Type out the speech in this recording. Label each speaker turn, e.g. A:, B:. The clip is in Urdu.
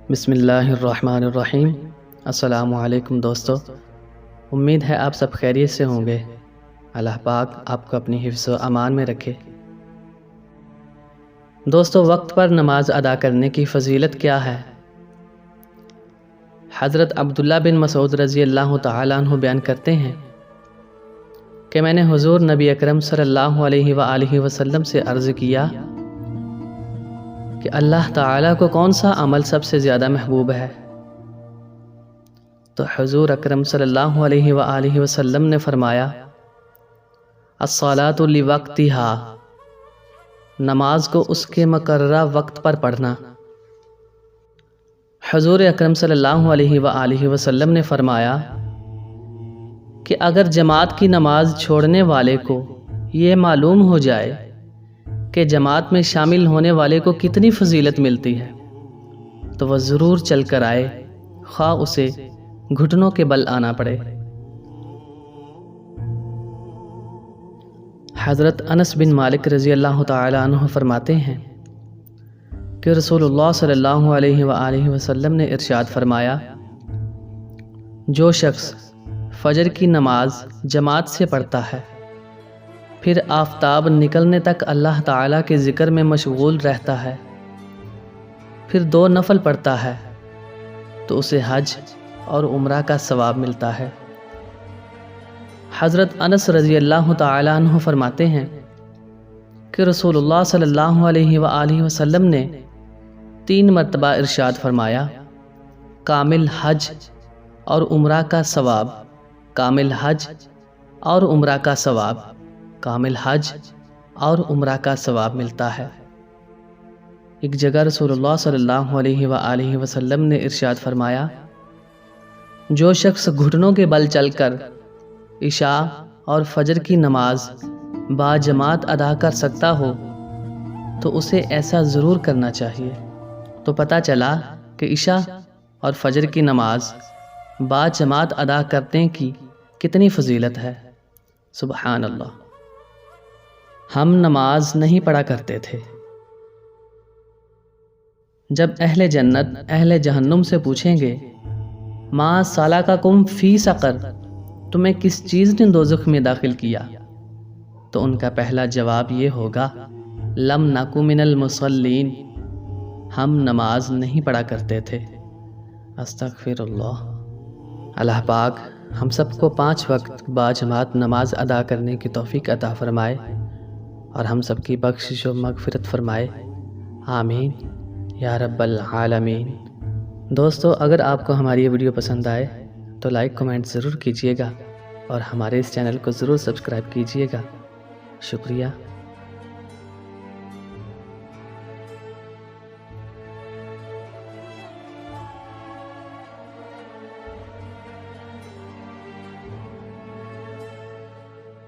A: بسم اللہ الرحمن الرحیم۔ السلام علیکم دوستو، امید ہے آپ سب خیریت سے ہوں گے۔ اللہ پاک آپ کو اپنی حفظ و امان میں رکھے۔ دوستو، وقت پر نماز ادا کرنے کی فضیلت کیا ہے؟ حضرت عبداللہ بن مسعود رضی اللہ تعالیٰ عنہ بیان کرتے ہیں کہ میں نے حضور نبی اکرم صلی اللہ علیہ وآلہ وسلم سے عرض کیا کہ اللہ تعالیٰ کو کون سا عمل سب سے زیادہ محبوب ہے؟ تو حضور اکرم صلی اللہ علیہ وآلہ وسلم نے فرمایا، الصلاۃ لوقتہا، نماز کو اس کے مقررہ وقت پر پڑھنا۔ حضور اکرم صلی اللہ علیہ وآلہ وسلم نے فرمایا کہ اگر جماعت کی نماز چھوڑنے والے کو یہ معلوم ہو جائے کہ جماعت میں شامل ہونے والے کو کتنی فضیلت ملتی ہے تو وہ ضرور چل کر آئے، خواہ اسے گھٹنوں کے بل آنا پڑے۔ حضرت انس بن مالک رضی اللہ تعالی عنہ فرماتے ہیں کہ رسول اللہ صلی اللہ علیہ وآلہ وسلم نے ارشاد فرمایا، جو شخص فجر کی نماز جماعت سے پڑھتا ہے پھر آفتاب نکلنے تک اللہ تعالیٰ کے ذکر میں مشغول رہتا ہے، پھر 2 نفل پڑھتا ہے تو اسے حج اور عمرہ کا ثواب ملتا ہے۔ حضرت انس رضی اللہ تعالی عنہ فرماتے ہیں کہ رسول اللہ صلی اللہ علیہ وآلہ وسلم نے 3 مرتبہ ارشاد فرمایا، کامل حج اور عمرہ کا ثواب، کامل حج اور عمرہ کا ثواب، کامل حج اور عمرہ کا ثواب ملتا ہے۔ ایک جگہ رسول اللہ صلی اللہ علیہ وآلہ وسلم نے ارشاد فرمایا، جو شخص گھٹنوں کے بل چل کر عشاء اور فجر کی نماز با جماعت ادا کر سکتا ہو تو اسے ایسا ضرور کرنا چاہیے۔ تو پتہ چلا کہ عشاء اور فجر کی نماز با جماعت ادا کرنے کی کتنی فضیلت ہے۔ سبحان اللہ۔ ہم نماز نہیں پڑھا کرتے تھے۔ جب اہل جنت اہل جہنم سے پوچھیں گے، ما سلککم فی سقر، تمہیں کس چیز نے دوزخ میں داخل کیا؟ تو ان کا پہلا جواب یہ ہوگا، لم نک من المصلین، ہم نماز نہیں پڑھا کرتے تھے۔ استغفر اللہ۔ اللہ پاک ہم سب کو 5 وقت با جماعت نماز ادا کرنے کی توفیق عطا فرمائے اور ہم سب کی بخشش و مغفرت فرمائے، آمین یا رب العالمین۔ دوستو، اگر آپ کو ہماری یہ ویڈیو پسند آئے تو لائک کمنٹ ضرور کیجیے گا اور ہمارے اس چینل کو ضرور سبسکرائب کیجیے گا۔ شکریہ۔